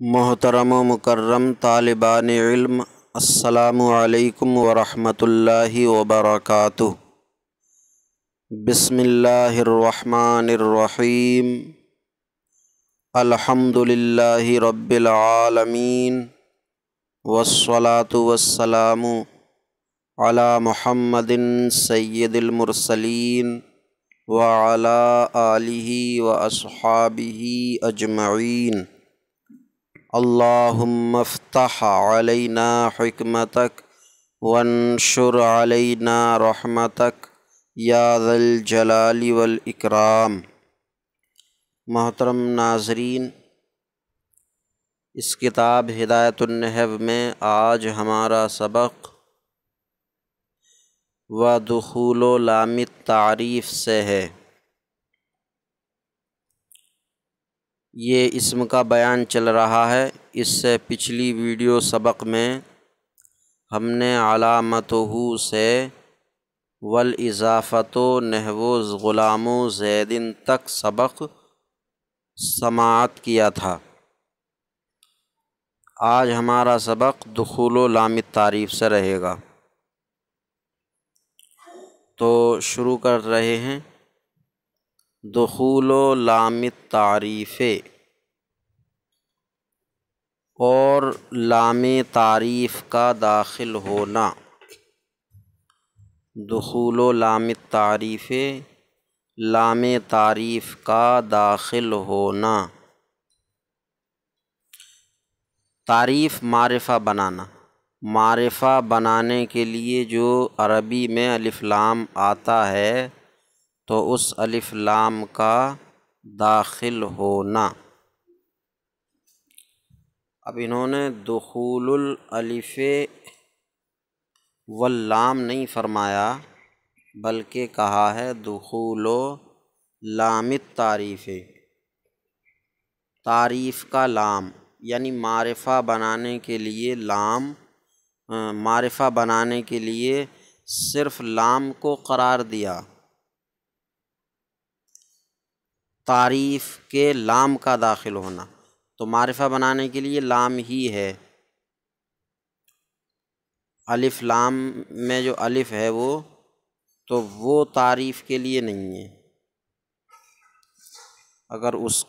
محترم و مکرم طالبان علم، السلام علیکم ورحمۃ اللہ وبرکاتہ۔ بسم اللہ الرحمن الرحیم۔ الحمد للہ رب العالمین، والصلاة والسلام علی محمد سید المرسلین وعلی آلہ واصحابہ اجمعین۔ اللہم افتح علینا حکمتک وانشر علینا رحمتک یا ذا الجلال والاکرام۔ محترم ناظرین، اس کتاب ہدایۃ النحو میں آج ہمارا سبق ودخول لام التعریف سے ہے۔ یہ اسم کا بیان چل رہا ہے۔ اس سے پچھلی ویڈیو سبق میں ہم نے علامتہ سے والاضافۃ نحو غلام زید تک سبق سماعت کیا تھا۔ آج ہمارا سبق دخول لام التعریف سے رہے گا، تو شروع کر رہے ہیں۔ دخول لام التعریف، اور لام تعریف کا داخل ہونا۔ دخول لام التعریف، لام تعریف کا داخل ہونا۔ تعریف معرفہ بنانا، معرفہ بنانے کے لیے جو عربی میں الف لام آتا ہے تو اس الف لام کا داخل ہونا۔ اب انہوں نے دخول الالف واللام نہیں فرمایا، بلکہ کہا ہے دخول لام التعریف، تعریف کا لام، یعنی معرفہ بنانے کے لیے لام، معرفہ بنانے کے لیے صرف لام کو قرار دیا۔ تعریف کے لام کا داخل ہونا، تو معرفہ بنانے کے لیے لام ہی ہے۔ الف لام میں جو الف ہے وہ تعریف کے لیے نہیں ہے۔ اگر اس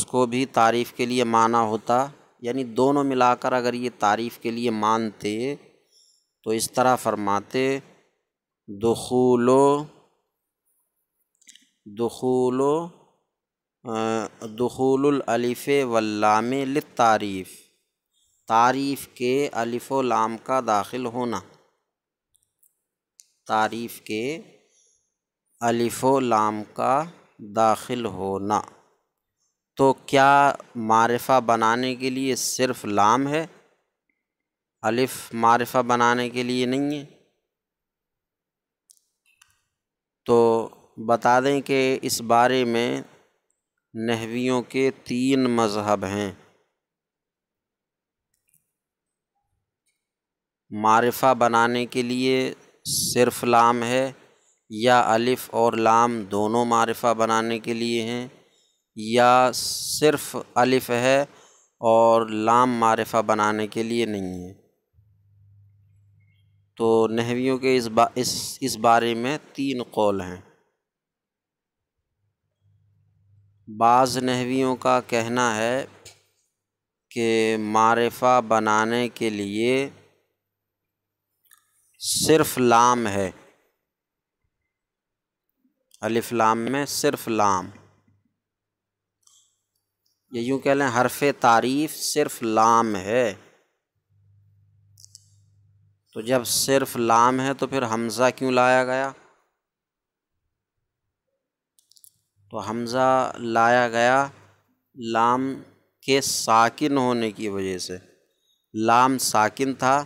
کو بھی تعریف کے لیے مانا ہوتا، یعنی دونوں ملا کر اگر یہ تعریف کے لیے مانتے تو اس طرح فرماتے دخول الالف واللام للتعریف، تعریف کے الف و لام کا داخل ہونا، تعریف کے الف و لام کا داخل ہونا۔ تو کیا معرفہ بنانے کے لیے صرف لام ہے، الف معرفہ بنانے کے لیے نہیں ہے؟ تو بتا دیں کہ اس بارے میں نحویوں کے 3 مذہب ہیں۔ معرفہ بنانے کے لیے صرف لام ہے، یا الف اور لام دونوں معرفہ بنانے کے لیے ہیں، یا صرف الف ہے اور لام معرفہ بنانے کے لیے نہیں ہے۔ تو نحویوں کے اس بارے میں 3 قول ہیں۔ بعض نحویوں کا کہنا ہے کہ معرفہ بنانے کے لیے صرف لام ہے، الف لام میں صرف لام، یا یوں کہہ لیں حرف تعریف صرف لام ہے۔ تو جب صرف لام ہے تو پھر حمزہ کیوں لایا گیا؟ تو حمزہ لایا گیا لام کے ساکن ہونے کی وجہ سے۔ لام ساکن تھا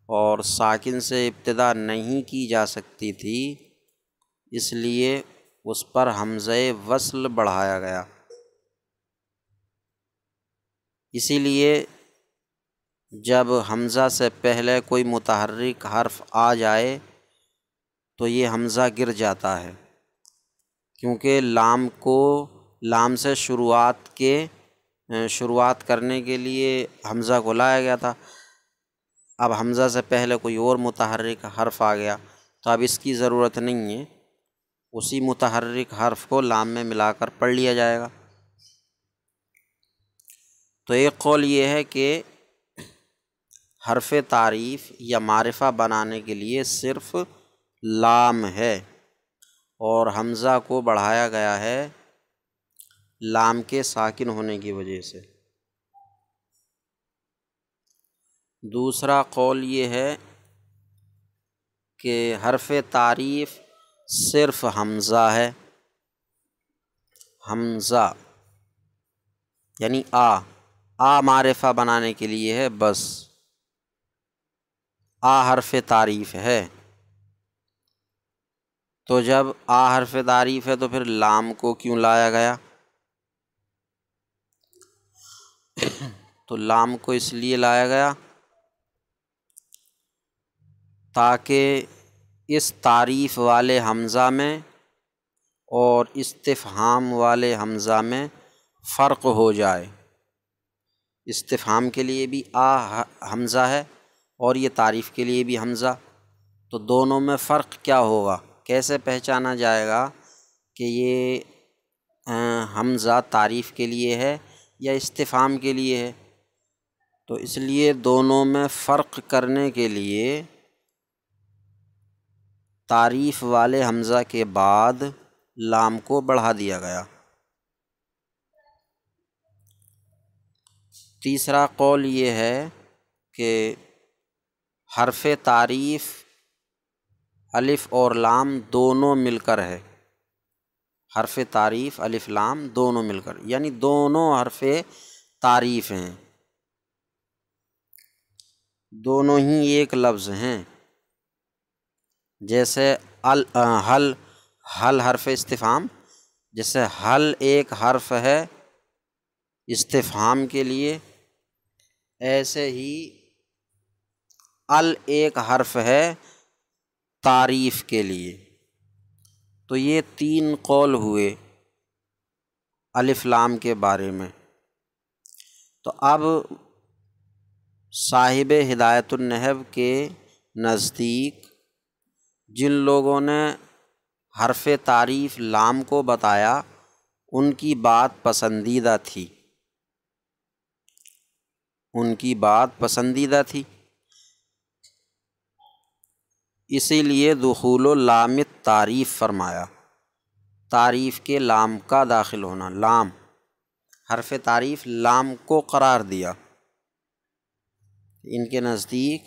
اور ساکن سے ابتدا نہیں کی جا سکتی تھی، اس لیے اس پر حمزہ وصل بڑھایا گیا۔ اسی لیے جب حمزہ سے پہلے کوئی متحرک حرف آ جائے تو یہ حمزہ گر جاتا ہے، کیونکہ لام سے شروعات کے شروعات کرنے کے لیے حمزہ کو لایا گیا تھا، اب حمزہ سے پہلے کوئی اور متحرک حرف آ گیا تو اب اس کی ضرورت نہیں ہے، اسی متحرک حرف کو لام میں ملا کر پڑھ لیا جائے گا۔ تو ایک قول یہ ہے کہ حرف تعریف یا معرفہ بنانے کے لیے صرف لام ہے اور حمزہ کو بڑھایا گیا ہے لام کے ساکن ہونے کی وجہ سے۔ دوسرا قول یہ ہے کہ حرف تعریف صرف حمزہ ہے، حمزہ یعنی آ معرفہ بنانے کے لیے ہے، بس آ حرف تعریف ہے۔ تو جب آ حرف تعریف ہے تو پھر لام کو کیوں لایا گیا؟ تو لام کو اس لیے لایا گیا تاکہ اس تعریف والے حمزہ میں اور استفہام والے حمزہ میں فرق ہو جائے۔ استفہام کے لیے بھی آ حمزہ ہے اور یہ تعریف کے لیے بھی حمزہ، تو دونوں میں فرق کیا ہوگا، کیسے پہچانا جائے گا کہ یہ حمزہ تعریف کے لیے ہے یا استفہام کے لیے ہے؟ تو اس لیے دونوں میں فرق کرنے کے لیے تعریف والے حمزہ کے بعد لام کو بڑھا دیا گیا۔ تیسرا قول یہ ہے کہ حرف تعریف الف اور لام دونوں مل کر ہے، حرف تعریف الف لام دونوں مل کر، یعنی دونوں حرف تعریف ہیں، دونوں ہی ایک لفظ ہیں۔ جیسے حل حرف استفہام، جیسے حل ایک حرف ہے استفہام کے لیے، ایسے ہی ایک حرف ہے تعریف کے لیے۔ تو یہ تین قول ہوئے الف لام کے بارے میں۔ تو اب صاحب ہدایت النحو کے نزدیک جن لوگوں نے حرف تعریف لام کو بتایا ان کی بات پسندیدہ تھی، ان کی بات پسندیدہ تھی، اسی لیے دخول لام تعریف فرمایا، تعریف کے لام کا داخل ہونا، لام حرف تعریف لام کو قرار دیا۔ ان کے نزدیک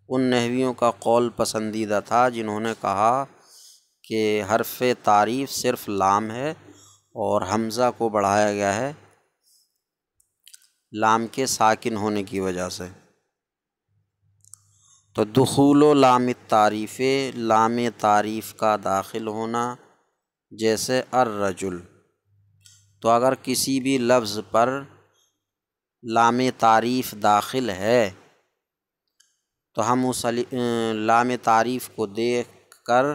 ان نحویوں کا قول پسندیدہ تھا جنہوں نے کہا کہ حرف تعریف صرف لام ہے اور حمزہ کو بڑھایا گیا ہے لام کے ساکن ہونے کی وجہ سے۔ تو دخول و لام تعریف، لام تعریف کا داخل ہونا، جیسے الرجل، تو اگر کسی بھی لفظ پر لام تعریف داخل ہے تو ہم اس لام تعریف کو دیکھ کر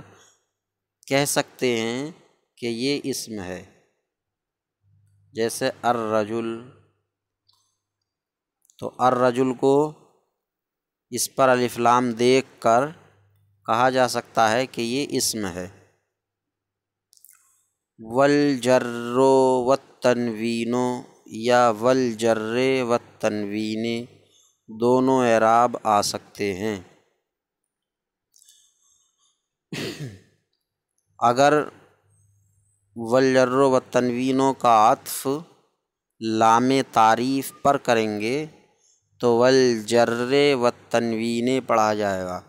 کہہ سکتے ہیں کہ یہ اسم ہے، جیسے الرجل، تو الرجل کو اس پر الف لام دیکھ کر کہا جا سکتا ہے کہ یہ اسم ہے۔ والجر والتنوین یا والجر والتنوین دونوں اعراب آ سکتے ہیں۔ اگر والجر والتنوینوں کا عطف لام تعریف پر کریں گے تو والجر والتنوین پڑھا جائے گا،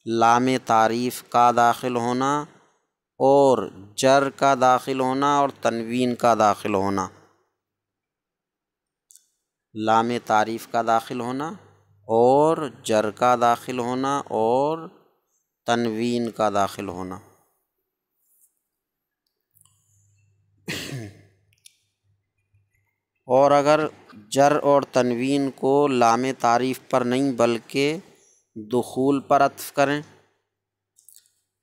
لام تعریف کا داخل ہونا اور جر کا داخل ہونا اور تنوین کا داخل ہونا، لام تعریف کا داخل ہونا اور جر کا داخل ہونا اور تنوین کا داخل ہونا۔ اور اگر جر اور تنوین کو لام تعریف پر نہیں بلکہ دخول پر عطف کریں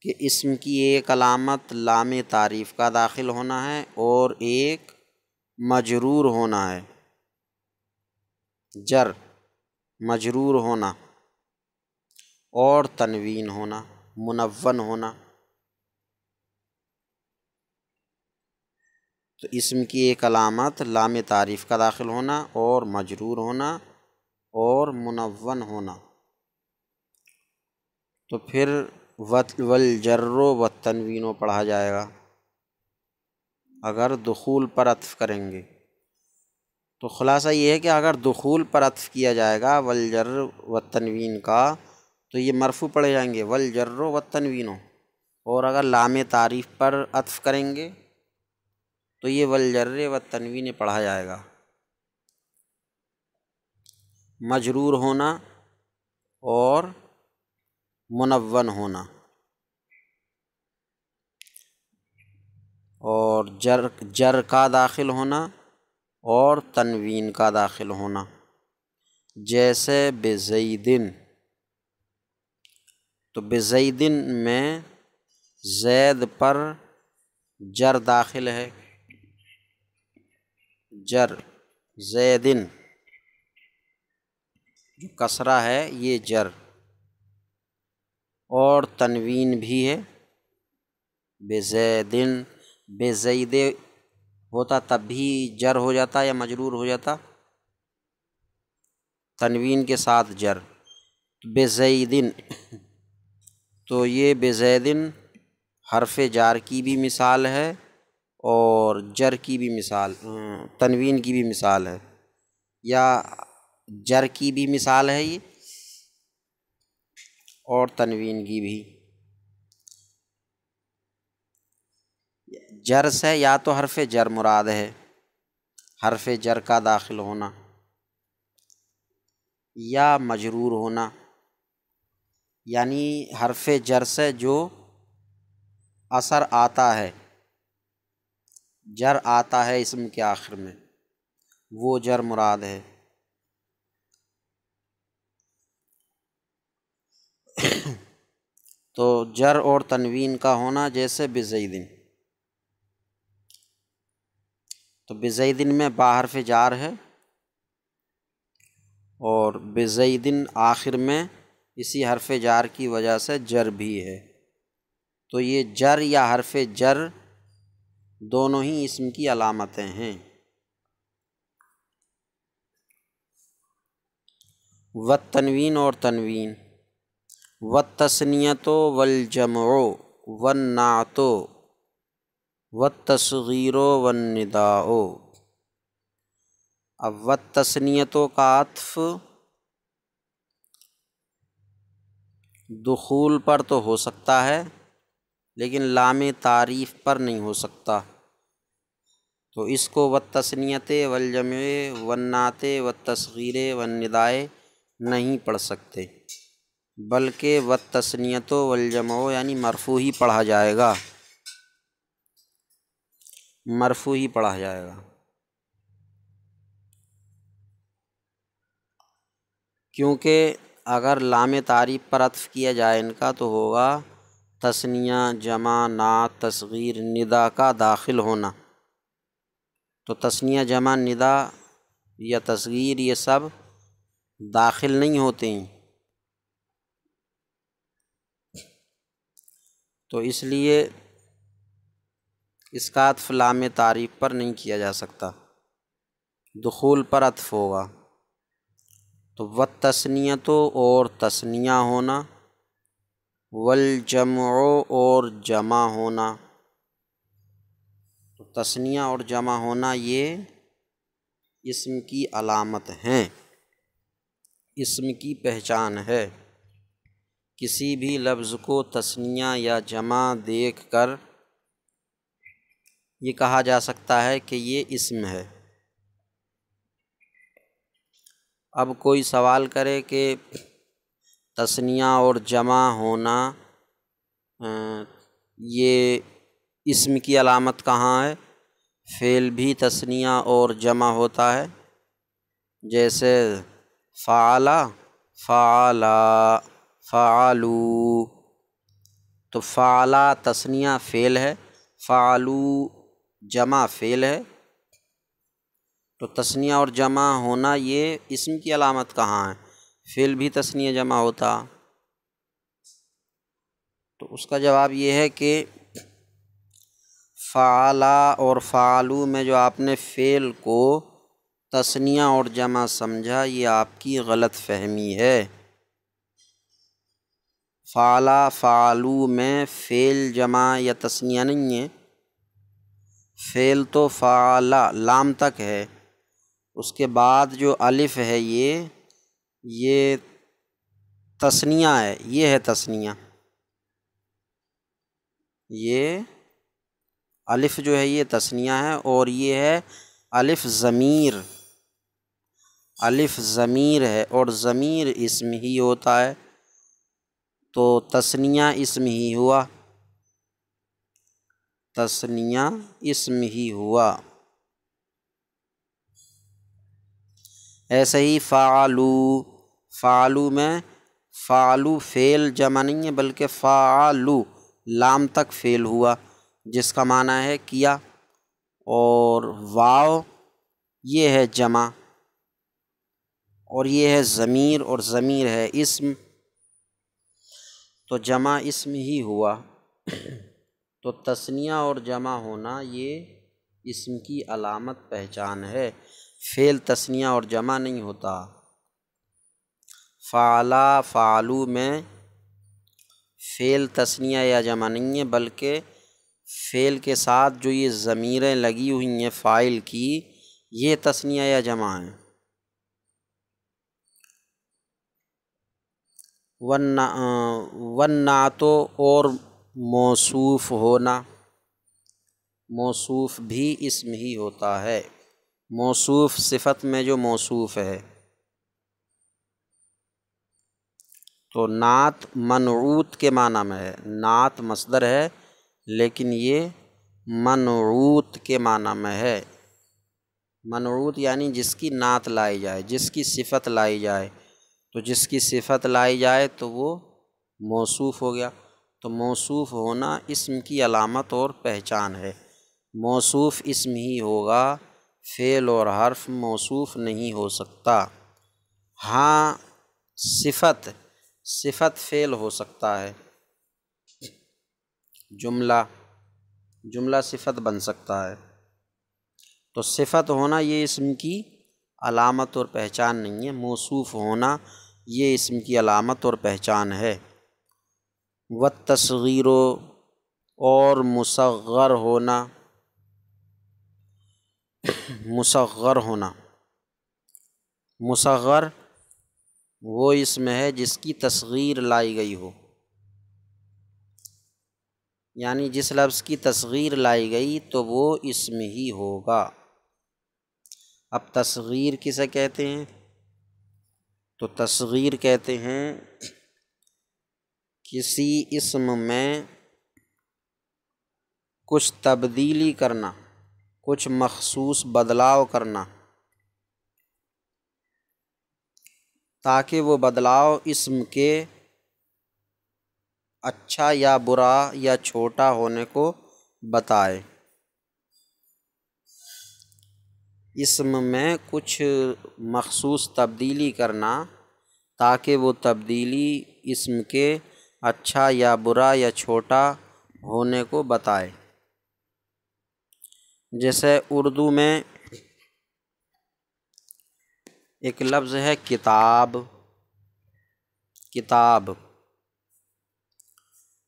کہ اسم کی ایک علامت لام تعریف کا داخل ہونا ہے اور ایک مجرور ہونا ہے، جر مجرور ہونا اور تنوین ہونا، منون ہونا۔ تو اسم کی ایک علامت لام تعریف کا داخل ہونا اور مجرور ہونا اور منون ہونا۔ تو پھر والجر والتنوین پڑھا جائے گا اگر دخول پر عطف کریں گے۔ تو خلاصہ یہ ہے کہ اگر دخول پر عطف کیا جائے گا والجر والتنوین کا تو یہ مرفوع پڑھے جائیں گے والجر والتنوین، اور اگر لام تعریف پر عطف کریں گے تو یہ والجر والتنوین پڑھا جائے گا۔ مجرور ہونا اور منون ہونا اور جر کا داخل ہونا اور تنوین کا داخل ہونا، جیسے بزیدن۔ تو بزیدن میں زید پر جر داخل ہے، جر زیدن جو کسرہ ہے یہ جر، اور تنوین بھی ہے بزیدن۔ بزید ہوتا تب بھی جر ہو جاتا یا مجرور ہو جاتا، تنوین کے ساتھ جر، بزیدن۔ تو یہ بزیدن حرف جار کی بھی مثال ہے اور جر کی بھی مثال، تنوین کی بھی مثال ہے، یا جر کی بھی مثال ہے یہ اور تنوین کی بھی۔ جر سے یا تو حرف جر مراد ہے، حرف جر کا داخل ہونا، یا مجرور ہونا، یعنی حرف جر سے جو اثر آتا ہے، جر آتا ہے اسم کے آخر میں، وہ جر مراد ہے۔ تو جر اور تنوین کا ہونا جیسے بزیدن، تو بزیدن میں با حرف جار ہے اور بزیدن آخر میں اسی حرف جار کی وجہ سے جر بھی ہے۔ تو یہ جر یا حرف جر دونوں ہی اسم کی علامتیں ہیں۔ والتنوین اور تنوین، والتثنیۃ والجمع والنعت والتصغیر والنداء۔ اب والتثنیۃ کا عطف دخول پر تو ہو سکتا ہے لیکن لام تعریف پر نہیں ہو سکتا، تو اس کو والتثنیۃ والجمع والنعت والتصغیر والنداء نہیں پڑھ سکتے، بلکہ والتثنیۃ والجمع یعنی مرفوع ہی پڑھا جائے گا، مرفوع ہی پڑھا جائے گا، کیونکہ اگر لام تعریف پر عطف کیا جائے ان کا تو ہوگا تثنیہ، جمع، نعت، تصغیر، ندا کا داخل ہونا۔ تو تثنیہ، جمع، ندا یا تصغیر یہ سب داخل نہیں ہوتے ہیں، تو اس لیے اس کا عطف لام تعریف پر نہیں کیا جا سکتا، دخول پر عطف ہوگا۔ تو والتثنیۃ اور تثنیہ ہونا، والجمع اور جمع ہونا، تو تثنیہ اور جمع ہونا یہ اسم کی علامت ہیں، اسم کی پہچان ہے۔ کسی بھی لفظ کو تثنیہ یا جمع دیکھ کر یہ کہا جا سکتا ہے کہ یہ اسم ہے۔ اب کوئی سوال کرے کہ تثنیہ اور جمع ہونا یہ اسم کی علامت کہاں ہے؟ فعل بھی تثنیہ اور جمع ہوتا ہے، جیسے فعل، فعلا، فعلوا، تو فعلا تثنیہ فعل ہے، فعلوا جمع فعل ہے، تو تثنیہ اور جمع ہونا یہ اسم کی علامت کہاں ہے؟ فعل بھی تثنیہ جمع ہوتا۔ تو اس کا جواب یہ ہے کہ فعلا اور فعلو میں جو آپ نے فعل کو تثنیہ اور جمع سمجھا، یہ آپ کی غلط فہمی ہے۔ فعلا فعلو میں فعل جمع یا تثنیہ نہیں ہے، فعل تو فعلا لام تک ہے، اس کے بعد جو الف ہے یہ تثنیہ ہے، یہ ہے تثنیہ، یہ الف جو ہے یہ تثنیہ ہے، اور یہ ہے الف ضمیر، الف ضمیر ہے، اور ضمیر اسم ہی ہوتا ہے، تو تثنیہ اسم ہی ہوا، تثنیہ اسم ہی ہوا۔ ایسے ہی فعلو، فعلو میں فعلو فعل جمع نہیں ہے بلکہ فعلو لام تک فعل ہوا، جس کا معنی ہے کیا، اور واو یہ ہے جمع، اور یہ ہے ضمیر، اور ضمیر ہے اسم، تو جمع اسم ہی ہوا۔ تو تثنیہ اور جمع ہونا یہ اسم کی علامت پہچان ہے، فعل تثنیہ اور جمع نہیں ہوتا۔ فعلا فعلو میں فعل تثنیہ یا جمع نہیں ہے بلکہ فعل کے ساتھ جو یہ ضمیریں لگی ہوئی ہیں فاعل کی، یہ تثنیہ یا جمع ہیں۔ والنعت اور موصوف ہونا، موصوف بھی اسم ہی ہوتا ہے، موصوف صفت میں جو موصوف ہے، تو نعت منعوت کے معنی میں ہے، نعت مصدر ہے لیکن یہ منعوت کے معنی میں ہے، منعوت یعنی جس کی نعت لائی جائے، جس کی صفت لائی جائے، تو جس کی صفت لائی جائے تو وہ موصوف ہو گیا، تو موصوف ہونا اسم کی علامت اور پہچان ہے، موصوف اسم ہی ہوگا، فعل اور حرف موصوف نہیں ہو سکتا۔ ہاں صفت فعل ہو سکتا ہے، جملہ صفت بن سکتا ہے، تو صفت ہونا یہ اسم کی علامت اور پہچان نہیں ہے، موصوف ہونا یہ اسم کی علامت اور پہچان ہے۔ والتصغیر اور مصغر ہونا، مصغر ہونا، مصغر وہ اسم ہے جس کی تصغیر لائی گئی ہو، یعنی جس لفظ کی تصغیر لائی گئی تو وہ اسم ہی ہوگا۔ اب تصغیر کسے کہتے ہیں؟ تو تصغیر کہتے ہیں کسی اسم میں کچھ تبدیلی کرنا، کچھ مخصوص بدلاؤ کرنا، تاکہ وہ بدلاؤ اسم کے اچھا یا برا یا چھوٹا ہونے کو بتائے، اسم میں کچھ مخصوص تبدیلی کرنا تاکہ وہ تبدیلی اسم کے اچھا یا برا یا چھوٹا ہونے کو بتائے۔ جیسے اردو میں ایک لفظ ہے کتاب، کتاب،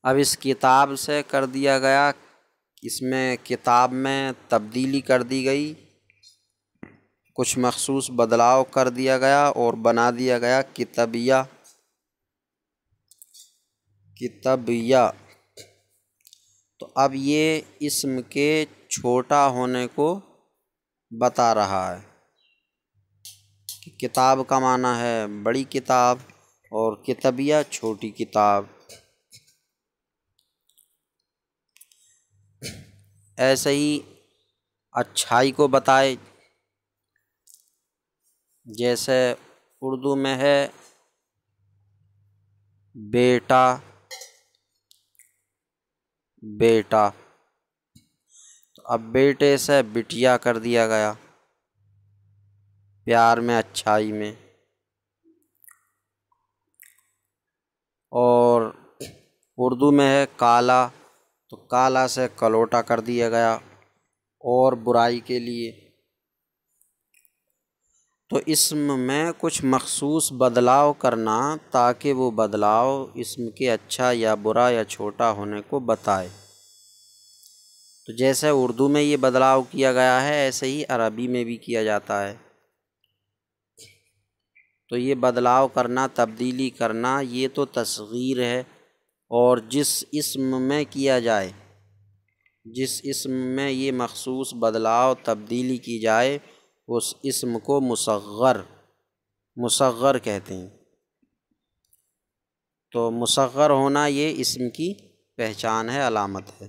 اب اس کتاب سے کر دیا گیا، اس میں کتاب میں تبدیلی کر دی گئی، کچھ مخصوص بدلاؤ کر دیا گیا اور بنا دیا گیا کتابیہ، کتابیہ، تو اب یہ اسم کے چھوٹا ہونے کو بتا رہا ہے کہ کتاب کا معنی ہے بڑی کتاب اور کتابیہ چھوٹی کتاب۔ ایسے ہی اچھائی کو بتائے، جیسے اردو میں ہے بیٹا، بیٹا، تو اب بیٹے سے بٹیا کر دیا گیا، پیار میں، اچھائی میں۔ اور اردو میں ہے کالا، تو کالا سے کلوٹا کر دیا گیا اور برائی کے لیے۔ تو اسم میں کچھ مخصوص بدلاؤ کرنا تاکہ وہ بدلاؤ اسم کے اچھا یا برا یا چھوٹا ہونے کو بتائے۔ تو جیسے اردو میں یہ بدلاؤ کیا گیا ہے ایسے ہی عربی میں بھی کیا جاتا ہے۔ تو یہ بدلاؤ کرنا، تبدیلی کرنا، یہ تو تصغیر ہے، اور جس اسم میں کیا جائے، جس اسم میں یہ مخصوص بدلاؤ تبدیلی کی جائے اس اسم کو مصغر کہتے ہیں۔ تو مصغر ہونا یہ اسم کی پہچان ہے، علامت ہے۔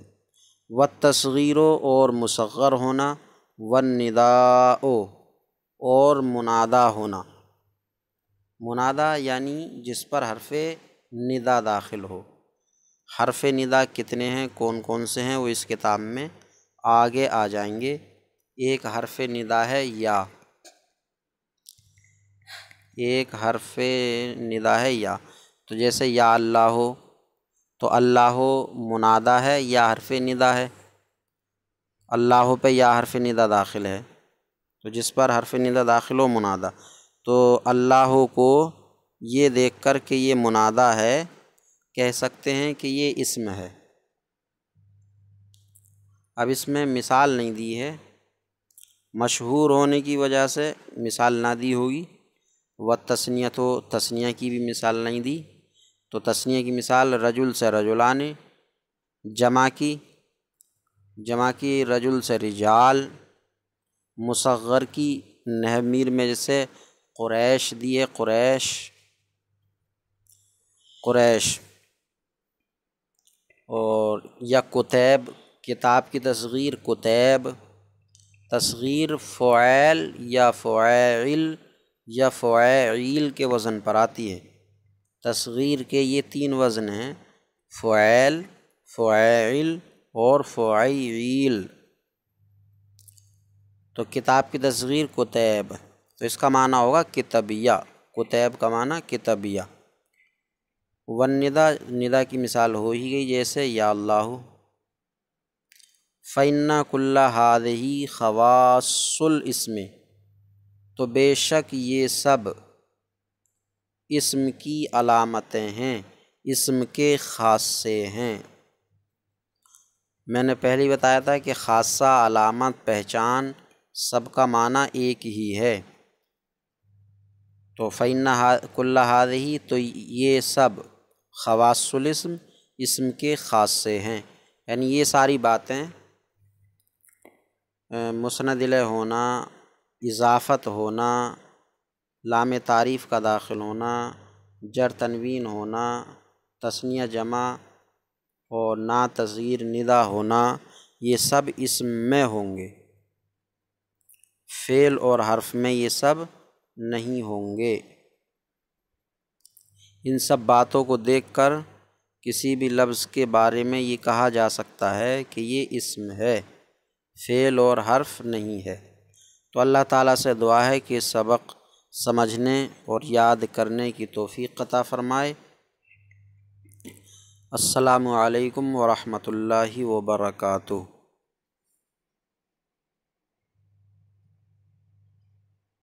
والتصغیر، اور مصغر ہونا، والنداء، اور منادا ہونا۔ منادا یعنی جس پر حرف ندا داخل ہو۔ حرف ندا کتنے ہیں، کون کون سے ہیں، وہ اس کتاب میں آگے آ جائیں گے۔ ایک حرف ندا ہے یا، ایک حرف ندا ہے یا۔ تو جیسے یا اللہ ہو، تو اللہ منادا ہے یا حرف ندا ہے؟ اللہ پہ یا حرف ندا داخل ہے، تو جس پر حرف ندا داخل ہو منادا۔ تو اللہ کو یہ دیکھ کر کہ یہ منادا ہے کہہ سکتے ہیں کہ یہ اسم ہے۔ اب اس میں مثال نہیں دی ہے، مشہور ہونے کی وجہ سے مثال نہ دی ہوگی۔ والتثنیۃ، تثنیہ کی بھی مثال نہیں دی، تو تثنیہ کی مثال رجل سے رجلان، جمع کی رجل سے رجال، مصغر کی نحمیر میں جیسے قریش دیے، قریش، اور یا کتیب، کتاب کی تصغیر کتیب، تصغیر فعیل یا فعیل یا فعیل کے وزن پر آتی ہے۔ تصغیر کے یہ 3 وزن ہیں، فعیل، فعیل اور فعیل۔ تو کتاب کی تصغیر کتیب، تو اس کا معنی ہوگا کتابیہ، کتیب کا معنی کتابیہ۔ والندا، ندا کی مثال ہو ہی گئی، جیسے یا اللہ۔ فَإِنَّ كُلَّ هَٰذِهِ خَوَاصُ الْإِسْمِ، تو بے شک یہ سب اسم کی علامتیں ہیں، اسم کے خاصے ہیں۔ میں نے پہلے ہی بتایا تھا کہ خاصہ، علامت، پہچان سب کا معنی ایک ہی ہے۔ تو فَإِنَّ كُلَّ هَٰذِهِ، تو یہ سب خواص الاسم، اسم کے خاصے ہیں، یعنی یہ ساری باتیں مسند الیہ ہونا، اضافت ہونا، لام تعریف کا داخل ہونا، جر تنوین ہونا، تثنیہ جمع اور نا تصغیر ندا ہونا، یہ سب اسم میں ہوں گے، فعل اور حرف میں یہ سب نہیں ہوں گے۔ ان سب باتوں کو دیکھ کر کسی بھی لفظ کے بارے میں یہ کہا جا سکتا ہے کہ یہ اسم ہے، فعل اور حرف نہیں ہے۔ تو اللہ تعالیٰ سے دعا ہے کہ سبق سمجھنے اور یاد کرنے کی توفیق عطا فرمائے۔ السلام علیکم ورحمۃ اللہ وبرکاتہ۔